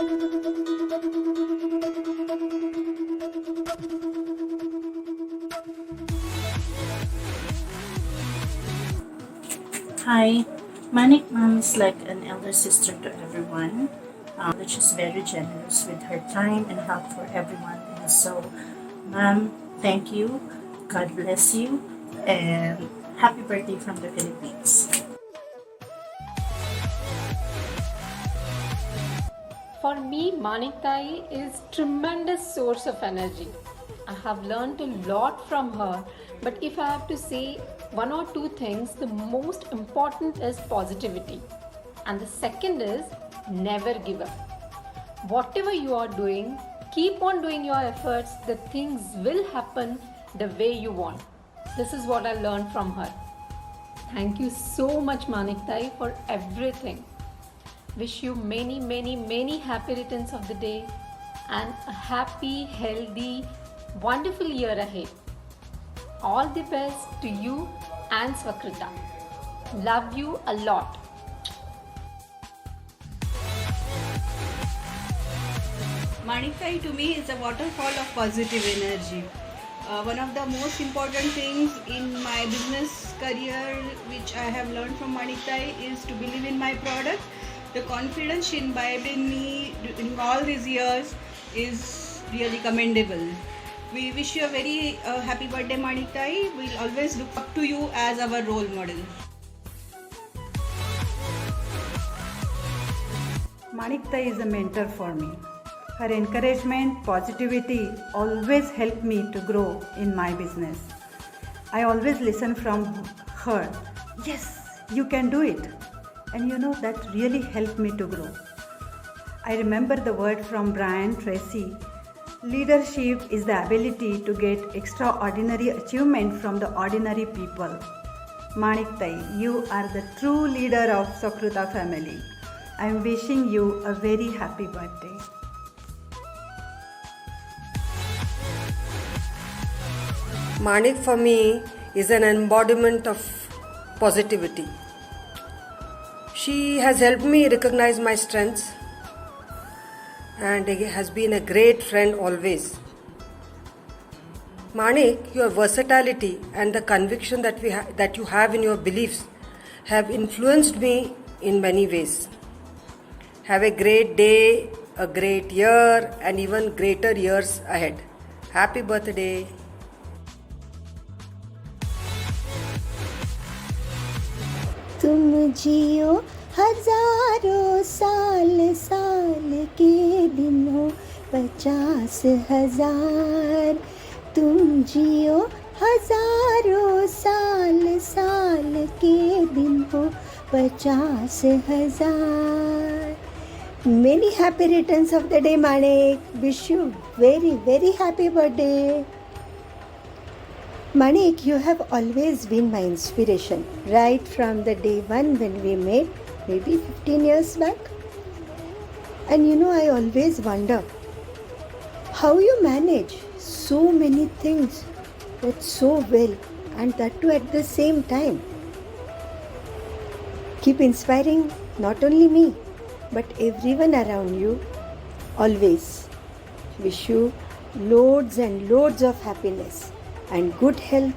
Hi, Manik Mom is like an elder sister to everyone. Which is very generous with her time and help for everyone. And so, Mom, thank you. God bless you. And happy birthday from the Philippines. For me, Maniktai is tremendous source of energy. I have learned a lot from her, but if I have to say one or two things, the most important is positivity. And the second is never give up. Whatever you are doing, keep on doing your efforts, the things will happen the way you want. This is what I learned from her. Thank you so much, Maniktai, for everything. Wish you many happy returns of the day and a happy, healthy, wonderful year ahead. All the best to you and Swakrita. Love you a lot. Maniktai to me is a waterfall of positive energy. One of the most important things in my business career which I have learned from Maniktai is to believe in my product. The confidence she imbibed in me during all these years is really commendable. We wish you a very happy birthday, Maniktai. We'll always look up to you as our role model. Maniktai is a mentor for me. Her encouragement, positivity always help me to grow in my business. I always listen from her. Yes, you can do it. And that really helped me to grow. I remember the word from Brian Tracy. Leadership is the ability to get extraordinary achievement from the ordinary people. Maniktai, you are the true leader of Swakrita family. I am wishing you a very happy birthday. Manik for me is an embodiment of positivity. She has helped me recognize my strengths and has been a great friend always. Manik, your versatility and the conviction that you have in your beliefs have influenced me in many ways. Have a great day, a great year, and even greater years ahead. Happy birthday! तुम जियो हजारों साल साल के दिनों 50,000 तुम जियो हजारों साल साल के दिनों 50,000 Many happy returns of the day, Manik. Wish you very happy birthday. Manik, you have always been my inspiration, right from the day one when we met, maybe 15 years back. And I always wonder how you manage so many things that so well and that too at the same time. Keep inspiring not only me, but everyone around you, always. Wish you loads and loads of happiness and good health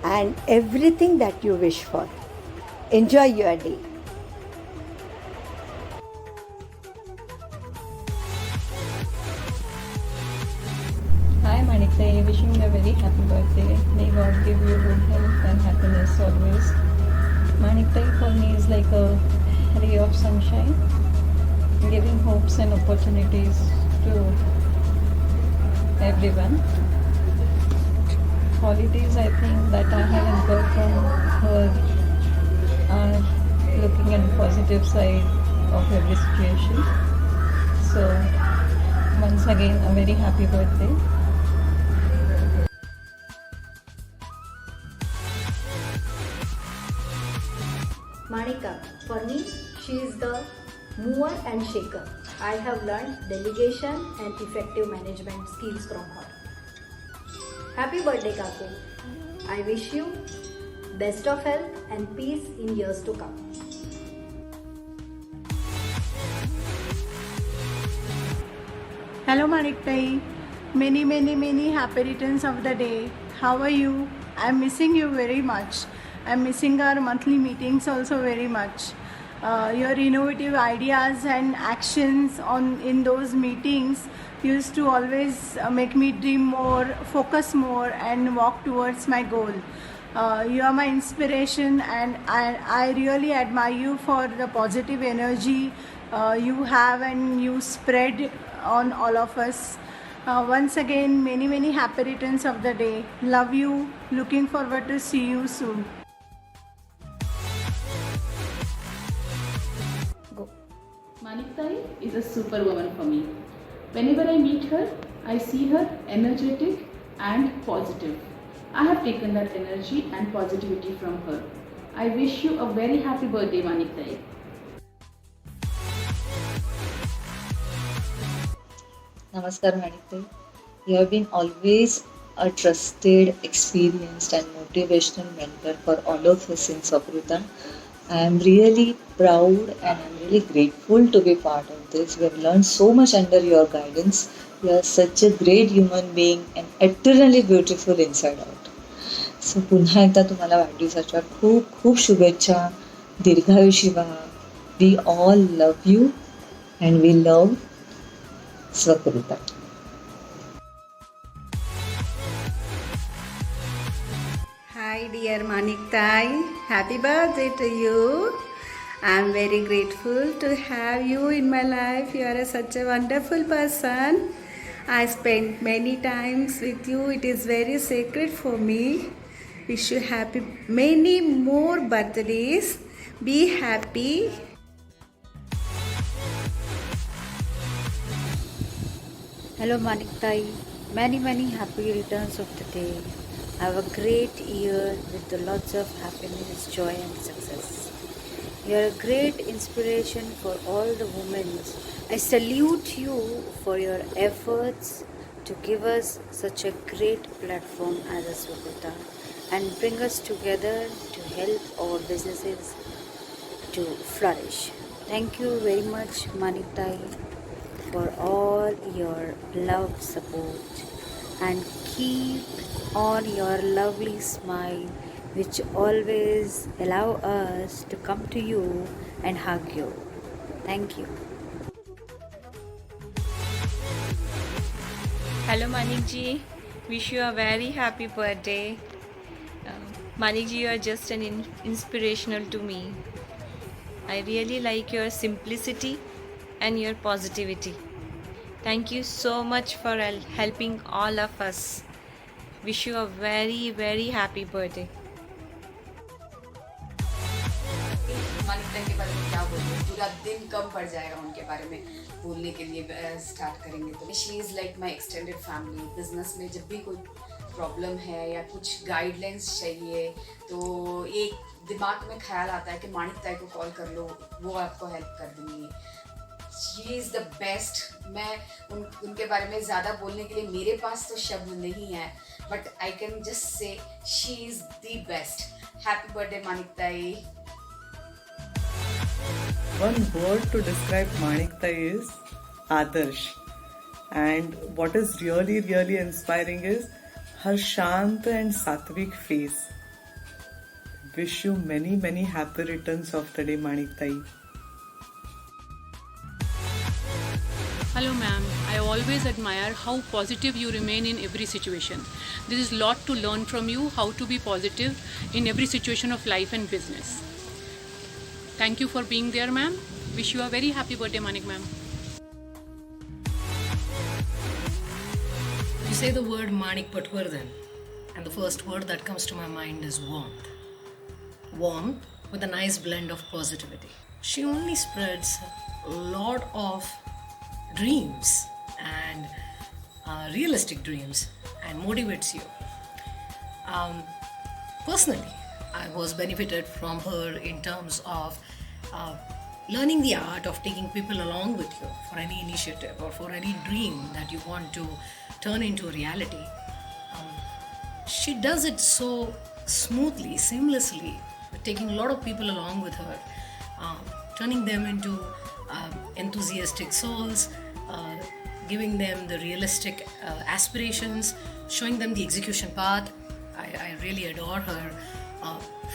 and everything that you wish for. Enjoy your day. Hi Maniktai, wishing you a very happy birthday. May God give you good health and happiness always. Maniktai for me is like a ray of sunshine, giving hopes and opportunities to everyone. Qualities I think that I have enjoyed from her are looking at the positive side of every situation. So once again a very happy birthday. Manika, for me, she is the mover and shaker. I have learned delegation and effective management skills from her. Happy birthday, Kaku. I wish you best of health and peace in years to come. Hello Maniktai, many happy returns of the day. How are you? I'm missing you very much. I'm missing our monthly meetings also very much. Your innovative ideas and actions in those meetings used to always make me dream more, focus more, and walk towards my goal. You are my inspiration, and I really admire you for the positive energy you have and you spread on all of us. Once again, many happy returns of the day. Love you. Looking forward to see you soon. Maniktai is a superwoman for me. Whenever I meet her, I see her energetic and positive. I have taken that energy and positivity from her. I wish you a very happy birthday, Maniktai. Namaskar Maniktai. You have been always a trusted, experienced and motivational mentor for all of us in Swakrita. I am really proud and I am really grateful to be part of this. We have learned so much under your guidance. You are such a great human being and eternally beautiful inside out. So पुन्हा एकदा तुम्हाला वाढदिवसाच्या खूप खूप शुभेच्छा. दीर्घायुषी व्हा. We all love you and we love Swakrita. Hi dear Maniktai, happy birthday to you. I'm very grateful to have you in my life. You are such a wonderful person. I spent many times with you. It is very sacred for me. Wish you happy many more birthdays. Be happy. Hello Maniktai, many happy returns of the day. Have a great year with lots of happiness, joy and success. You are a great inspiration for all the women. I salute you for your efforts to give us such a great platform as a Swakrita and bring us together to help our businesses to flourish. Thank you very much Maniktai for all your love, support and keep on your lovely smile which always allow us to come to you and hug you. Thank you. Hello Manik ji, wish you a very happy birthday. Manik ji, you are just an inspirational to me. I really like your simplicity and your positivity. Thank you so much for helping all of us. Wish you a very happy birthday. मानिकता के बारे में क्या बोलूँ, पूरा दिन कम पड़ जाएगा उनके बारे में बोलने के लिए स्टार्ट करेंगे तो she is like my extended family. Business में जब भी कोई प्रॉब्लम है या कुछ गाइडलाइंस चाहिए तो एक दिमाग में ख्याल आता है कि मानिकता को कॉल कर लो, वो आपको हेल्प कर देंगी. She is the best. मैं उनके बारे में ज़्यादा बोलने के लिए मेरे पास तो शब्द नहीं है, but I can just say she is the best. Happy birthday Maniktai. One word to describe Maniktai is Adarsh. And what is really inspiring is her shant and sattvic face. Wish you many happy returns of the day, Maniktai. Hello ma'am, I always admire how positive you remain in every situation. There is a lot to learn from you, how to be positive in every situation of life and business. Thank you for being there ma'am. Wish you a very happy birthday Manik ma'am. You say the word Manik Patwardhan and the first word that comes to my mind is warmth. Warmth with a nice blend of positivity. She only spreads a lot of dreams and realistic dreams and motivates you. Personally, I was benefited from her in terms of learning the art of taking people along with you for any initiative or for any dream that you want to turn into reality. She does it so smoothly, seamlessly, taking a lot of people along with her, turning them into enthusiastic souls, giving them the realistic aspirations, showing them the execution path. I really adore her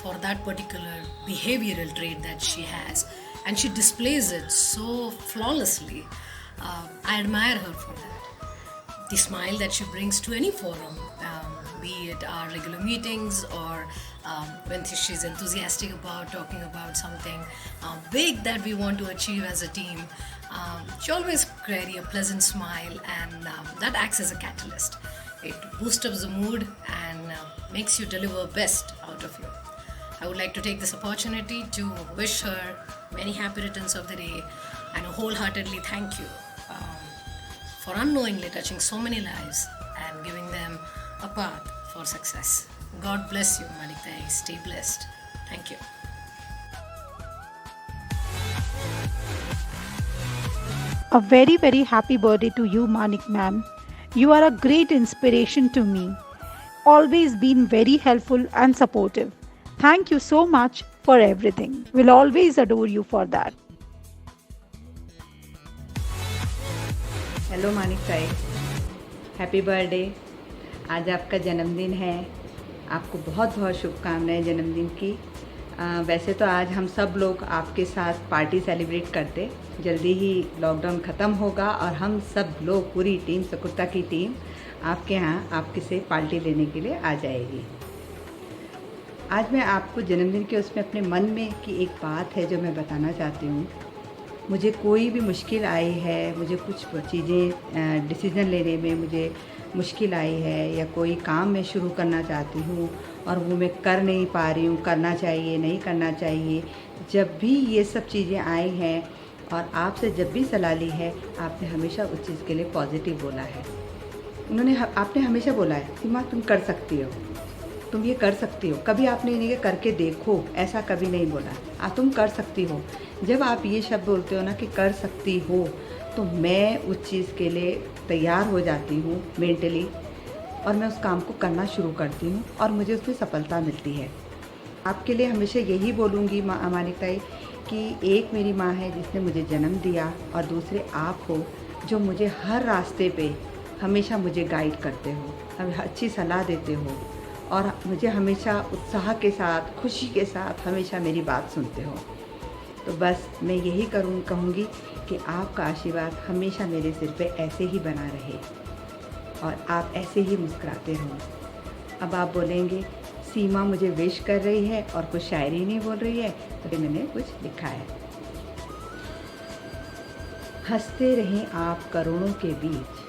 for that particular behavioral trait that she has, and she displays it so flawlessly. I admire her for that. The smile that she brings to any forum, be it our regular meetings or when she's enthusiastic about talking about something big that we want to achieve as a team. She always carries a pleasant smile, and that acts as a catalyst. It boosts up the mood and makes you deliver best out of you. I would like to take this opportunity to wish her many happy returns of the day and wholeheartedly thank you for unknowingly touching so many lives and giving them a path for success. God bless you, Maniktai. Stay blessed. Thank you. A very, very happy birthday to you, Manik ma'am. You are a great inspiration to me. Always been very helpful and supportive. Thank you so much for everything. We'll always adore you for that. Hello Maniktai, happy birthday. आज आपका जन्मदिन है। आपको बहुत बहुत शुभकामनाएं जन्मदिन की। वैसे तो आज हम सब लोग आपके साथ पार्टी सेलिब्रेट करते। जल्दी ही लॉकडाउन ख़त्म होगा और हम सब लोग पूरी टीम, सकुर्ता की टीम आपके यहाँ आपके से पार्टी लेने के लिए आ जाएगी। आज मैं आपको जन्मदिन के उसमें अपने मन में की एक बात है जो मैं बताना चाहती हूँ। मुझे कोई भी मुश्किल आई है, मुझे कुछ चीज़ें डिसीज़न लेने में मुझे मुश्किल आई है, या कोई काम मैं शुरू करना चाहती हूँ और वो मैं कर नहीं पा रही हूँ, करना चाहिए नहीं करना चाहिए, जब भी ये सब चीज़ें आई हैं और आपसे जब भी सलाह ली है, आपने हमेशा उस चीज़ के लिए पॉजिटिव बोला है। आपने हमेशा बोला है सीमा तुम कर सकती हो, तुम ये कर सकती हो। कभी आपने इन्हें करके देखो, ऐसा कभी नहीं बोला। तुम कर सकती हो। जब आप ये शब्द बोलते हो ना कि कर सकती हो, तो मैं उस चीज़ के लिए तैयार हो जाती हूँ मेंटली, और मैं उस काम को करना शुरू करती हूँ और मुझे उसमें सफलता मिलती है। आपके लिए हमेशा यही बोलूँगी मानिकताई कि एक मेरी माँ है जिसने मुझे जन्म दिया, और दूसरे आप हो जो मुझे हर रास्ते पे हमेशा मुझे गाइड करते हो, अच्छी सलाह देते हो, और मुझे हमेशा उत्साह के साथ, खुशी के साथ हमेशा मेरी बात सुनते हो। तो बस मैं यही कहूँगी कि आपका आशीर्वाद हमेशा मेरे सिर पे ऐसे ही बना रहे और आप ऐसे ही मुस्कुराते रहो। अब आप बोलेंगे सीमा मुझे विश कर रही है और कुछ शायरी नहीं बोल रही है, तो मैंने कुछ लिखा है। हंसते रहें आप करोड़ों के बीच,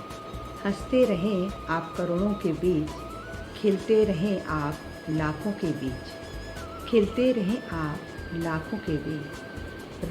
हंसते रहें आप करोड़ों के बीच, खिलते रहें आप लाखों के बीच, खिलते रहें आप लाखों के बीच,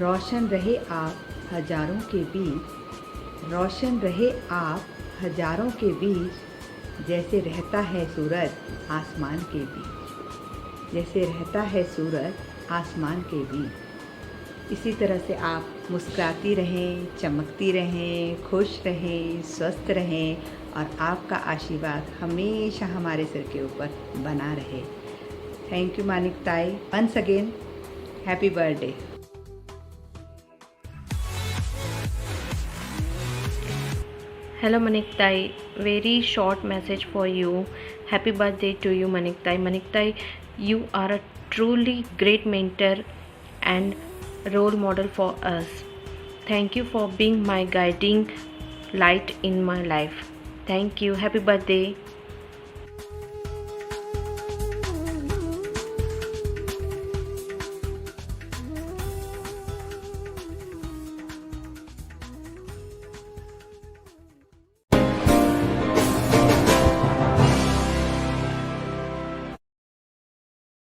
रोशन रहे आप हजारों के बीच, रोशन रहे आप हजारों के बीच, जैसे रहता है सूरज आसमान के बीच, जैसे रहता है सूरज आसमान के बीच। इसी तरह से आप मुस्कुराती रहें, चमकती रहें, खुश रहें, स्वस्थ रहें, और आपका आशीर्वाद हमेशा हमारे सिर के ऊपर बना रहे। Thank you Maniktai, once again happy birthday. Hello Maniktai, very short message for you. Happy birthday to you Maniktai. Maniktai, you are a truly great mentor and role model for us. Thank you for being my guiding light in my life. Thank you. Happy birthday.